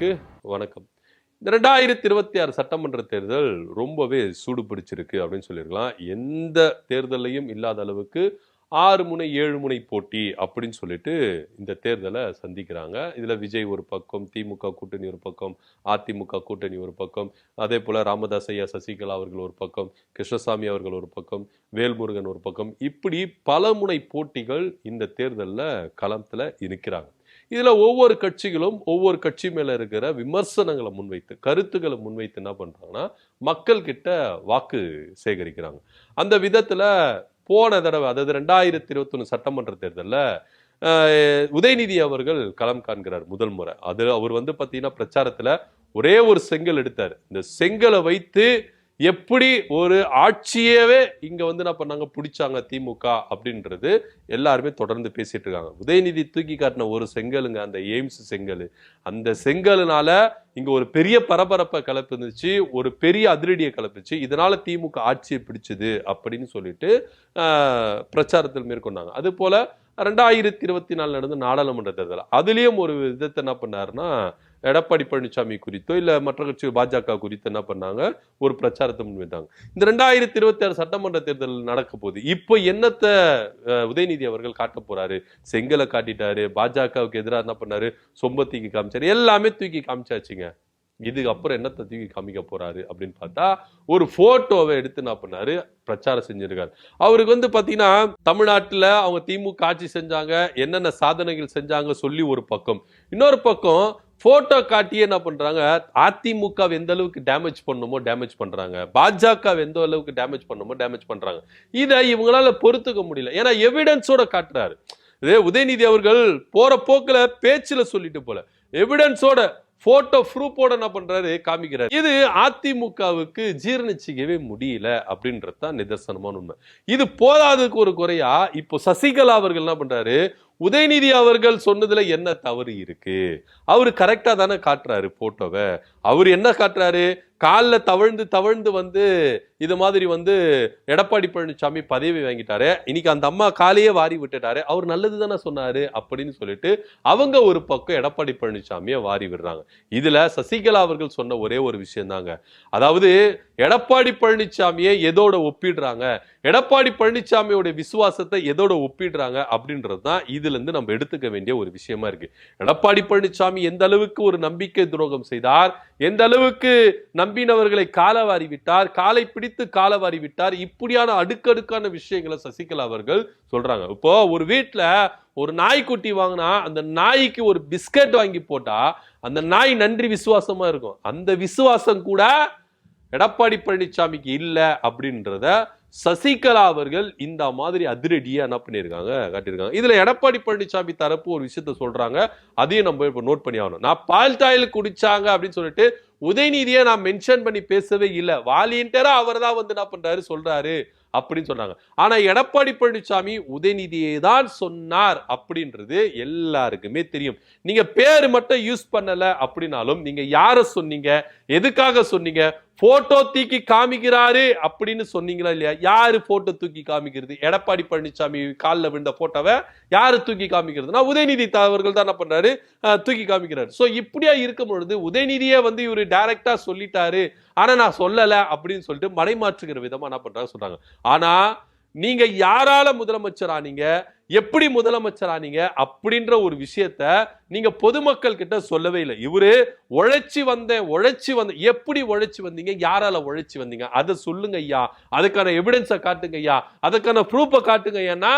நேயர்களுக்கு வணக்கம். இந்த 2026 சட்டமன்ற தேர்தல் ரொம்பவே சூடு பிடிச்சிருக்கு அப்படின்னு சொல்லியிருக்கலாம். எந்த தேர்தலையும் இல்லாத அளவுக்கு 6 முனை 7 முனை போட்டி அப்படின்னு சொல்லிட்டு இந்த தேர்தலை சந்திக்கிறாங்க. இதுல விஜய் ஒரு பக்கம், திமுக கூட்டணி ஒரு பக்கம், அதிமுக கூட்டணி ஒரு பக்கம், அதே போல ராமதாஸ் ஐயா சசிகலா அவர்கள் ஒரு பக்கம், கிருஷ்ணசாமி அவர்கள் ஒரு பக்கம், வேல்முருகன் ஒரு பக்கம், இப்படி பல முனை போட்டிகள் இந்த தேர்தலில் களத்துல இருக்கிறாங்க. இதுல ஒவ்வொரு கட்சிகளும் ஒவ்வொரு கட்சி மேல இருக்கிற விமர்சனங்களை முன்வைத்து, கருத்துக்களை முன்வைத்து என்ன பண்றாங்கன்னா மக்கள் கிட்ட வாக்கு சேகரிக்கிறாங்க. அந்த விதத்துல போன தடவை, அதாவது 2021 சட்டமன்ற தேர்தலில் உதயநிதி அவர்கள் களம் காண்கிறார் முதல் முறை. அவர் பாத்தீங்கன்னா பிரச்சாரத்துல ஒரே ஒரு செங்கல் எடுத்தார். இந்த செங்கலை வைத்து எப்படி ஒரு ஆட்சியவே இங்க என்ன பண்ணாங்க, பிடிச்சாங்க திமுக அப்படின்றது எல்லாருமே தொடர்ந்து பேசிட்டு இருக்காங்க. உதயநிதி தூக்கி காட்டின ஒரு செங்கலுங்க, அந்த எய்ம்ஸ் செங்கல். அந்த செங்கலுனால இங்க ஒரு பெரிய பரபரப்பை கிளப்பிச்சு, ஒரு பெரிய அதிரடியை கிளப்பிச்சு. இதனால திமுக ஆட்சியை பிடிச்சது அப்படின்னு சொல்லிட்டு பிரச்சாரத்தில் மேற்கொண்டாங்க. அது போல 2024 நடந்த நாடாளுமன்ற தேர்தல், அதுலயும் ஒரு விதத்தை என்ன பண்ணாருன்னா, எடப்பாடி பழனிசாமி குறித்தோ இல்ல மற்ற கட்சி பாஜக குறித்து என்ன பண்ணாங்க, ஒரு பிரச்சாரத்தை முன்வைத்தாங்க. இந்த 2026 சட்டமன்ற தேர்தல் நடக்க போகுது. இப்போ என்னத்தை உதயநிதி அவர்கள் காட்ட போறாரு? செங்கலை காட்டிட்டாரு, பாஜகவுக்கு எதிராக என்ன பண்ணாரு, சொம்ப தூக்கி காமிச்சாரு, எல்லாமே தூக்கி காமிச்சாச்சுங்க. இதுக்கு அப்புறம் என்னத்தை தூக்கி காமிக்க போறாரு அப்படின்னு பார்த்தா, ஒரு போட்டோவை எடுத்து என்ன பண்ணாரு, பிரச்சாரம் செஞ்சிருக்காரு. அவருக்கு பாத்தீங்கன்னா தமிழ்நாட்டுல அவங்க திமுக ஆட்சி செஞ்சாங்க, என்னென்ன சாதனைகள் செஞ்சாங்க சொல்லி ஒரு பக்கம், இன்னொரு பக்கம் போட்டோ காட்டியே என்ன பண்றாங்க, அதிமுக எந்த அளவுக்கு டேமேஜ் பண்ணுமோ டேமேஜ் பண்றாங்க, பாஜக எந்த அளவுக்கு டேமேஜ் பண்ணுமோ டேமேஜ் பண்றாங்க. இதை இவங்களால பொறுத்துக்க முடியல. ஏன்னா எவிடன்ஸோட காட்டுறாரு. உதயநிதி அவர்கள் போற போக்குல பேச்சுல சொல்லிட்டு போல, எவிடன்ஸோட போட்டோ ப்ரூஃபோட என்ன பண்றாரு, காமிக்கிறாரு. இது அதிமுகவுக்கு ஜீரணிச்சிக்கவே முடியல அப்படின்றதுதான் நிதர்சனமான உண்மை. இது போதாததுக்கு ஒரு குறையா இப்போ சசிகலா அவர்கள் என்ன பண்றாரு, உதயநிதி அவர்கள் சொன்னதுல என்ன தவறு இருக்கு, அவரு கரெக்டா தானே காட்டுறாரு போட்டோவை. அவர் என்ன காட்டுறாரு, காலில் தவழ்ந்து இது மாதிரி எடப்பாடி பழனிசாமி பதவி வாங்கிட்டாரு, இன்னைக்கு அந்த அம்மா காலையே வாரி விட்டுட்டாரு, அவர் நல்லது தானே சொன்னாரு அப்படின்னு சொல்லிட்டு அவங்க ஒரு பக்கம் எடப்பாடி பழனிசாமியை வாரி விடுறாங்க. இதுல சசிகலா அவர்கள் சொன்ன ஒரே ஒரு விஷயம் தாங்க, அதாவது எடப்பாடி பழனிசாமியை எதோட ஒப்பிடுறாங்க, எடப்பாடி பழனிசாமியோட விசுவாசத்தை எதோட ஒப்பிடுறாங்க அப்படின்றது தான் இதுல இருந்து நம்ம எடுத்துக்க வேண்டிய ஒரு விஷயமா இருக்கு. எடப்பாடி பழனிசாமி எந்த அளவுக்கு ஒரு நம்பிக்கை துரோகம் செய்தார், எந்த அளவுக்கு நம்பினவர்களை காலவாரி விட்டார், காலை பிடித்து காலவாரி விட்டார், இப்படியான அடுக்கடுக்கான விஷயங்களை சசிகலா அவர்கள் சொல்றாங்க. இப்போ ஒரு வீட்டுல ஒரு நாய்க்குட்டி வாங்கினா அந்த நாய்க்கு ஒரு பிஸ்கட் வாங்கி போட்டா அந்த நாய் நன்றி விசுவாசமா இருக்கும். அந்த விசுவாசம் கூட எடப்பாடி பழனிசாமிக்கு இல்ல அப்படின்றத சசிகலா அவர்கள் இந்த மாதிரி அதிரடியா என்ன பண்ணிருக்காங்க, காட்டியிருக்காங்க. இதுல எடப்பாடி பழனிசாமி தரப்பு ஒரு விஷயத்த சொல்றாங்க, அதையும் நம்ம இப்ப நோட் பண்ணி ஆகணும். நான் பால் டாயில் குடிச்சாங்க அப்படின்னு சொல்லிட்டு உதயநிதியை நான் மென்ஷன் பண்ணி பேசவே இல்லை, வாலியன்டரா அவர் தான் என்ன பண்றாரு, சொல்றாரு அப்படின்னு சொன்னாங்க. ஆனா எடப்பாடி பழனிசாமி உதயநிதியை தான் சொன்னார் அப்படின்றது எல்லாருக்குமே தெரியும். நீங்க பேர் மட்டும் யூஸ் பண்ணல அப்படின்னாலும் நீங்க யார சொன்னீங்க, எதுக்காக சொன்னீங்க, போட்டோ தூக்கி காமிக்கிறாரு அப்படின்னு சொன்னீங்களா இல்லையா? யாரு போட்டோ தூக்கி காமிக்கிறது? எடப்பாடி பழனிசாமி காலில் விழுந்த போட்டோவை யாரு தூக்கி காமிக்கிறதுனா உதயநிதி அவர்கள் தான் என்ன பண்றாரு, தூக்கி காமிக்கிறாரு. சோ இப்படியா இருக்கும் பொழுது உதயநிதியே இவரு டைரக்டா சொல்லிட்டாரு, ஆனா நான் சொல்லல அப்படின்னு சொல்லிட்டு மடைமாற்றுகிற விதமா என்ன பண்றாங்க சொல்றாங்க. ஆனா நீங்க யாரால முதலமைச்சர் ஆனீங்க, எப்படி முதலமைச்சர் ஆனீங்க அப்படின்ற ஒரு விஷயத்த நீங்க பொதுமக்கள் கிட்ட சொல்லவே இல்லை. இவரு உழைச்சி வந்தேன், எப்படி உழைச்சி வந்தீங்க, யாரால உழைச்சி வந்தீங்க, அதை சொல்லுங்க ஐயா, அதுக்கான எவிடன்ஸை காட்டுங்க ஐயா, அதுக்கான ப்ரூஃபை காட்டுங்க ஐயான்னா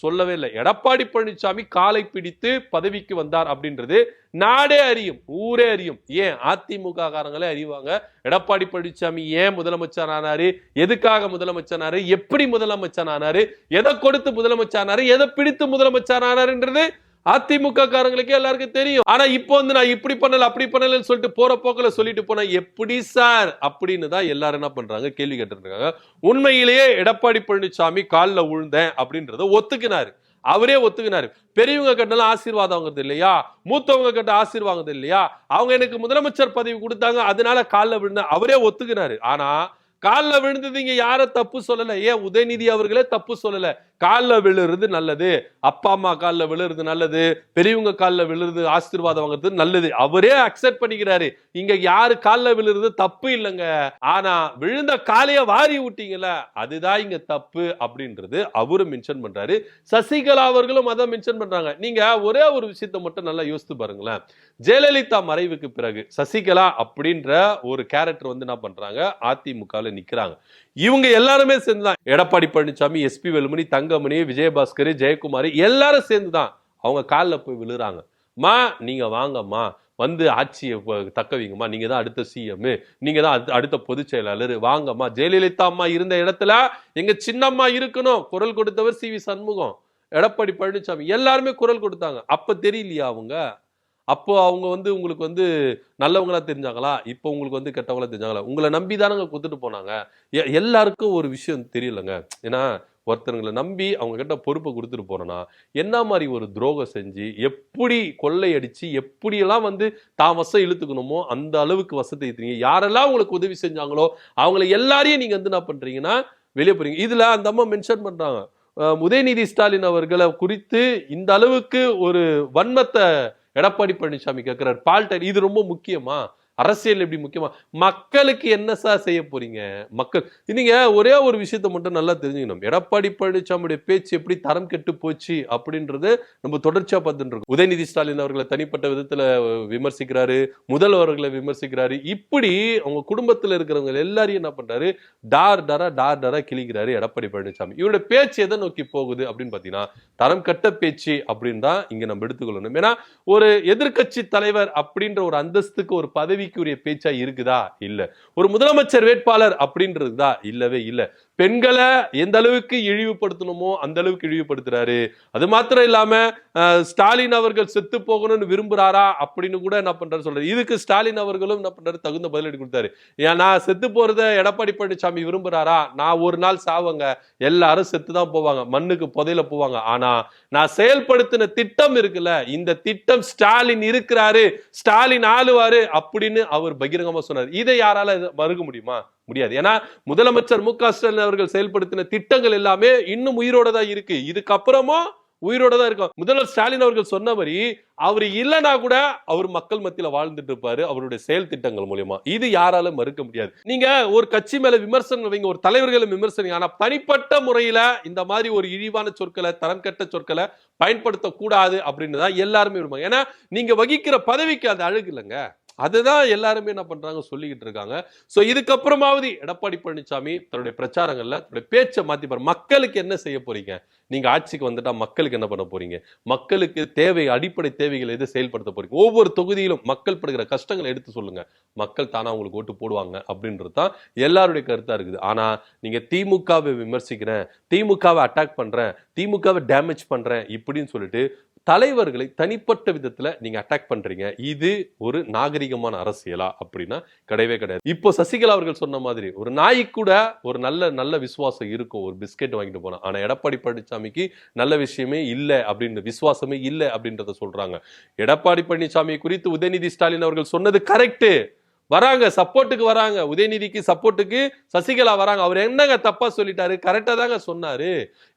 சொல்லவே இல்லை. எடப்பாடி பழனிசாமி காலை பிடித்து பதவிக்கு வந்தார் அப்படின்றது நாடே அறியும், ஊரே அறியும். ஏன் அதிமுக காரங்களே அறிவாங்க எடப்பாடி பழனிசாமி ஏன் முதலமைச்சர் ஆனாரு, எதுக்காக முதலமைச்சர் ஆனாரு, எப்படி முதலமைச்சர் ஆனாரு, எதை கொடுத்து முதலமைச்சர் ஆனாரு, எதை பிடித்து முதலமைச்சர் ஆனாருன்றது அதிமுக காரங்களுக்கே எல்லாருக்கும் தெரியும். ஆனா இப்போ நான் இப்படி பண்ணல அப்படி பண்ணலன்னு சொல்லிட்டு போற போக்கில் சொல்லிட்டு போனா எப்படி சார் அப்படின்னு தான் எல்லாரும் என்ன பண்றாங்க, கேள்வி கேட்டு இருக்காங்க. உண்மையிலேயே எடப்பாடி பழனிசாமி காலில் விழுந்தேன் அப்படின்றத ஒத்துக்கினாரு, அவரே ஒத்துக்கினாரு. பெரியவங்க கட்டலாம் ஆசீர்வாதம் வாங்குறது இல்லையா, மூத்தவங்க கட்ட ஆசீர்வாதம் இல்லையா, அவங்க எனக்கு முதலமைச்சர் பதவி கொடுத்தாங்க அதனால காலில் விழுந்த அவரே ஒத்துக்கினாரு. ஆனா காலில் விழுந்தது இங்க யார தப்பு சொல்லல, ஏன் உதயநிதி அவர்களே தப்பு சொல்லல, காலில் விழுறது நல்லது, அப்பா அம்மா காலில் விழுறது நல்லது, பெரியவங்க காலில் விழுறது ஆசீர்வாதம் வாங்குறது நல்லது. அவரே அக்செப்ட் பண்ணிக்கிறாரு. இங்க யாரு காலில் விழுறது தப்பு இல்லைங்க. ஆனா விழுந்த காலைய வாரி விட்டீங்கல்ல, அதுதான் இங்க தப்பு அப்படின்றது அவரு மென்ஷன் பண்றாரு. சசிகலா அவர்களும் அதான் மென்ஷன் பண்றாங்க. நீங்க ஒரே ஒரு விஷயத்தை மட்டும் நல்லா யோசித்து பாருங்களேன். ஜெயலலிதா மறைவுக்கு பிறகு சசிகலா அப்படின்ற ஒரு கேரக்டர் வந்து என்ன பண்றாங்க, அதிமுகவில் நிக்கிறாங்க. இவங்க எல்லாருமே சேர்ந்துதான், எடப்பாடி பழனிசாமி, எஸ்பி வேலுமணி, தங்கமணி, விஜயபாஸ்கர், ஜெயக்குமார் எல்லாரும் சேர்ந்துதான் அவங்க காலில் போய் விழுறாங்க. மா நீங்க வாங்கம்மா, வந்து ஆட்சியை தக்க வைங்கம்மா, நீங்க தான் அடுத்த சிஎம், நீங்க தான் அடுத்த பொதுச் செயலாளர், வாங்கம்மா. ஜெயலலிதா அம்மா இருந்த இடத்துல எங்க சின்னம்மா இருக்கணும் குரல் கொடுத்தவர் சி வி சண்முகம், எடப்பாடி பழனிசாமி எல்லாருமே குரல் கொடுத்தாங்க. அப்ப தெரியலையா அவங்க? அப்போ அவங்க வந்து உங்களுக்கு வந்து நல்லவங்களா தெரிஞ்சாங்களா? இப்போ உங்களுக்கு வந்து கெட்டவங்களா தெரிஞ்சாங்களா? உங்களை நம்பி தானங்க கொடுத்துட்டு போனாங்க. எல்லாருக்கும் ஒரு விஷயம் தெரியலங்க. ஏன்னா ஒருத்தருங்களை நம்பி அவங்க கிட்ட பொறுப்பை கொடுத்துட்டு போறோம்னா என்ன மாதிரி ஒரு துரோகம் செஞ்சு எப்படி கொள்ளை அடிச்சு எப்படியெல்லாம் வந்து தான் வசம் இழுத்துக்கணுமோ அந்த அளவுக்கு வசத்தை ஏத்துறீங்க. யாரெல்லாம் உங்களுக்கு உதவி செஞ்சாங்களோ அவங்களை எல்லாரையும் நீங்க வந்து என்ன பண்றீங்கன்னா வெளியே போறீங்க. இதுல அந்த அம்மா மென்ஷன் பண்றாங்க, உதயநிதி ஸ்டாலின் அவர்களை குறித்து இந்த அளவுக்கு ஒரு வன்மத்தை எடப்பாடி பழனிசாமி கேட்கிறார். பால்டர் இது ரொம்ப முக்கியமா? அரசியல் எப்படி முக்கியமா? மக்களுக்கு என்ன சார் செய்ய போறீங்க? மக்கள் நீங்க ஒரே ஒரு விஷயத்தை மட்டும் நல்லா தெரிஞ்சுக்கணும். எடப்பாடி பழனிசாமியுடைய பேச்சு எப்படி தரம் கெட்டு போச்சு அப்படின்றது நம்ம தொடர்ச்சியா பார்த்துட்டு இருக்கோம். உதயநிதி ஸ்டாலின் அவர்களை தனிப்பட்ட விதத்துல விமர்சிக்கிறாரு, முதல்வர்களை விமர்சிக்கிறாரு. இப்படி அவங்க குடும்பத்துல இருக்கிறவங்க எல்லாரையும் என்ன பண்றாரு, டார் டாரா கிழிக்கிறாரு எடப்பாடி பழனிசாமி. இவருடைய பேச்சு எதை நோக்கி போகுது அப்படின்னு பாத்தீங்கன்னா தரம் கட்ட பேச்சு அப்படின்னு தான் இங்க நம்ம எடுத்துக்கொள்ளணும். ஏன்னா ஒரு எதிர்கட்சி தலைவர் அப்படின்ற ஒரு அந்தஸ்துக்கு ஒரு பதவி பேச்சா இருக்குதா? இல்ல. ஒரு முதலமைச்சர் வேட்பாளர் அப்படின்றதுதா? இல்லவே இல்ல. பெண்களை எந்த அளவுக்கு இழிவுபடுத்தணுமோ அந்த அளவுக்கு இழிவுபடுத்துறாரு. அது மாத்திரம் இல்லாம ஸ்டாலின் அவர்கள் செத்து போகணும்னு விரும்புறாரா அப்படின்னு கூட என்ன பண்றாரு சொல்றாரு. இதுக்கு ஸ்டாலின் அவர்களும் என்ன பண்றாரு, தகுந்த பதிலடி கொடுத்தாரு. நான் செத்து போறத எடப்பாடி பழனிசாமி விரும்புறாரா? நான் ஒரு நாள் சாவங்க, எல்லாரும் செத்துதான் போவாங்க, மண்ணுக்கு புதையில போவாங்க. ஆனா நான் செயல்படுத்தின திட்டம் இருக்குல்ல, இந்த திட்டம் ஸ்டாலின் இருக்கிறாரு, ஸ்டாலின் ஆளுவாரு அப்படின்னு அவர் பகிரங்கமா சொன்னார். இதை யாரால மறுக்க முடியுமா? முடியாது. ஏன்னா முதலமைச்சர் மு க ஸ்டாலின் அவர்கள் செயல்படுத்தின திட்டங்கள் எல்லாமே இன்னும் உயிரோட தான் இருக்கு. இதுக்கப்புறமா உயிரோட தான் இருக்கும். முதல்வர் ஸ்டாலின் அவர்கள் சொன்ன மாதிரி அவர் இல்லைன்னா கூட அவர் மக்கள் மத்தியில வாழ்ந்துட்டு இருப்பாரு அவருடைய செயல் திட்டங்கள் மூலமா. இது யாராலும் மறுக்க முடியாது. நீங்க ஒரு கட்சி மேல விமர்சனம் வைங்க, ஒரு தலைவர்களை விமர்சனம், ஆனா தனிப்பட்ட முறையில இந்த மாதிரி ஒரு இழிவான சொற்களை, தரம் கெட்ட சொற்களை பயன்படுத்த கூடாது அப்படின்னு தான் எல்லாருமே விரும்புவாங்க. ஏன்னா நீங்க வகிக்கிற பதவிக்கு அது அழகு இல்லைங்க. அதுதான் எல்லாருமே என்ன பண்றாங்க சொல்லிக்கிட்டு இருக்காங்க. சோ இதுக்கப்புறமாவது எடப்பாடி பழனிசாமி தன்னுடைய பிரச்சாரங்கள்ல தன்னுடைய பேச்சை மாத்தி பாரு. மக்களுக்கு என்ன செய்ய போறீங்க? நீங்க ஆட்சிக்கு வந்துட்டா மக்களுக்கு என்ன பண்ண போறீங்க? மக்களுக்கு தேவை, அடிப்படை தேவைகளை எது செயல்படுத்த போறீங்க? ஒவ்வொரு தொகுதியிலும் மக்கள் படுகிற கஷ்டங்களை எடுத்து சொல்லுங்க. மக்கள் தானா உங்களுக்கு ஓட்டு போடுவாங்க அப்படின்றது தான் எல்லாருடைய கருத்தா இருக்குது. ஆனா நீங்க திமுகவை விமர்சிக்கிறேன், திமுகவை அட்டாக் பண்றேன், திமுகவை டேமேஜ் பண்றேன் இப்படின்னு சொல்லிட்டு தலைவர்களை தனிப்பட்ட விதத்துல நீங்க அட்டாக் பண்றீங்க. இது ஒரு நாகரிகமான அரசியலா அப்படின்னா கிடையவே கிடையாது. இப்போ சசிகலா அவர்கள் சொன்ன மாதிரி ஒரு நாய் கூட ஒரு நல்ல விசுவாசம் இருக்கும், ஒரு பிஸ்கெட் வாங்கிட்டு போனா. ஆனா எடப்பாடி பழனிசாமிக்கு நல்ல விஷயமே இல்லை அப்படின்னு, விசுவாசமே இல்லை அப்படின்றத சொல்றாங்க. எடப்பாடி பழனிசாமி குறித்து உதயநிதி ஸ்டாலின் அவர்கள் சொன்னது கரெக்ட். வராங்க, சப்போர்ட்டுக்கு வராங்க, உதயநிதிக்கு சப்போர்ட்டுக்கு சசிகலா வராங்க. அவர் என்னங்க தப்பா சொல்லிட்டாரு? கரெக்டா தாங்க சொன்னாரு.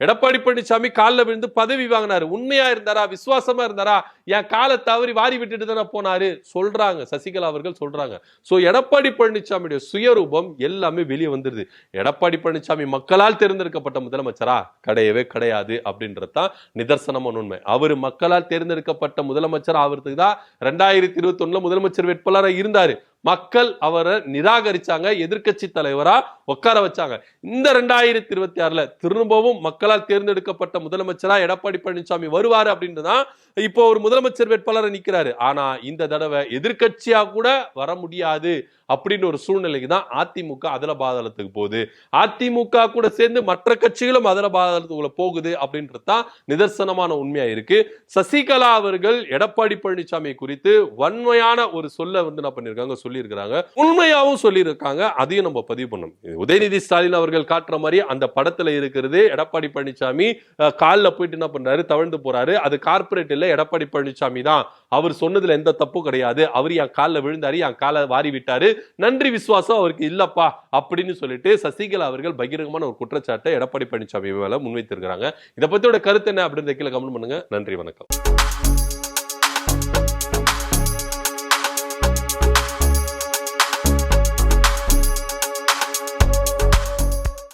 எடப்பாடி பழனிசாமி காலில் விழுந்து பதவி வாங்கினாரு. உண்மையா இருந்தாரா, விசுவாசமா இருந்தாரா? என் காலை தவறி வாரி விட்டுட்டு தானே போனாரு சொல்றாங்க, சசிகலா அவர்கள் சொல்றாங்க. சோ எடப்பாடி பழனிசாமியுடைய சுயரூபம் எல்லாமே வெளியே வந்துருது. எடப்பாடி பழனிசாமி மக்களால் தேர்ந்தெடுக்கப்பட்ட முதலமைச்சரா? கிடையவே கிடையாது அப்படின்றதான் நிதர்சனமான உண்மை. அவரு மக்களால் தேர்ந்தெடுக்கப்பட்ட முதலமைச்சர் ஆகிறதுக்கு தான் 2021 முதலமைச்சர் வேட்பாளராக இருந்தாரு. மக்கள் அவரை நிராகரிச்சாங்க, எதிர்கட்சி தலைவரா உட்கார வச்சாங்க. இந்த 2026 திரும்பவும் மக்களால் தேர்ந்தெடுக்கப்பட்ட முதலமைச்சரா எடப்பாடி பழனிசாமி வருவாரு அப்படின்றதான் இப்போ ஒரு முதலமைச்சர் வேட்பாளர் நிக்கிறாரு. ஆனா இந்த தடவை எதிர்கட்சியா கூட வர முடியாது அப்படின்னு ஒரு சூழ்நிலைக்கு தான் அதிமுக அதல பாதாளத்துக்கு போகுது. அதிமுக கூட சேர்ந்து மற்ற கட்சிகளும் அதல பாதாளத்துக்குள்ள போகுது அப்படின்றது தான் நிதர்சனமான உண்மையா இருக்கு. சசிகலா அவர்கள் எடப்பாடி பழனிசாமி குறித்து வன்மையான ஒரு சொல்ல வந்து என்ன பண்ணிருக்காங்க சொல்லியிருக்கிறாங்க, உண்மையாவும் சொல்லியிருக்காங்க. அதையும் நம்ம பதிவு பண்ணணும். உதயநிதி ஸ்டாலின் அவர்கள் காட்டுற மாதிரி அந்த படத்துல இருக்கிறது எடப்பாடி பழனிசாமி கால்ல போயிட்டு என்ன பண்றாரு, தவழ்ந்து போறாரு. அது கார்பரேட் இல்ல, எடப்பாடி பழனிசாமி தான். அவர் சொன்னதுல எந்த தப்பும் கிடையாது. அவர் என் கால்ல விழுந்தாரு, என் காலை வாரி விட்டாரு, நன்றி விசுவாசம் அவருக்கு இல்லப்பா அப்படின்னு சொல்லிட்டு சசிகலா அவர்கள் பகிரங்கமான ஒரு குற்றச்சாட்டை எடப்பாடி பழனிசாமி மேல முன்வைத்திருக்கிறாங்க. இதை பத்தியோட கருத்து என்ன அப்படின்ற கீழே கமெண்ட் பண்ணுங்க. நன்றி, வணக்கம்.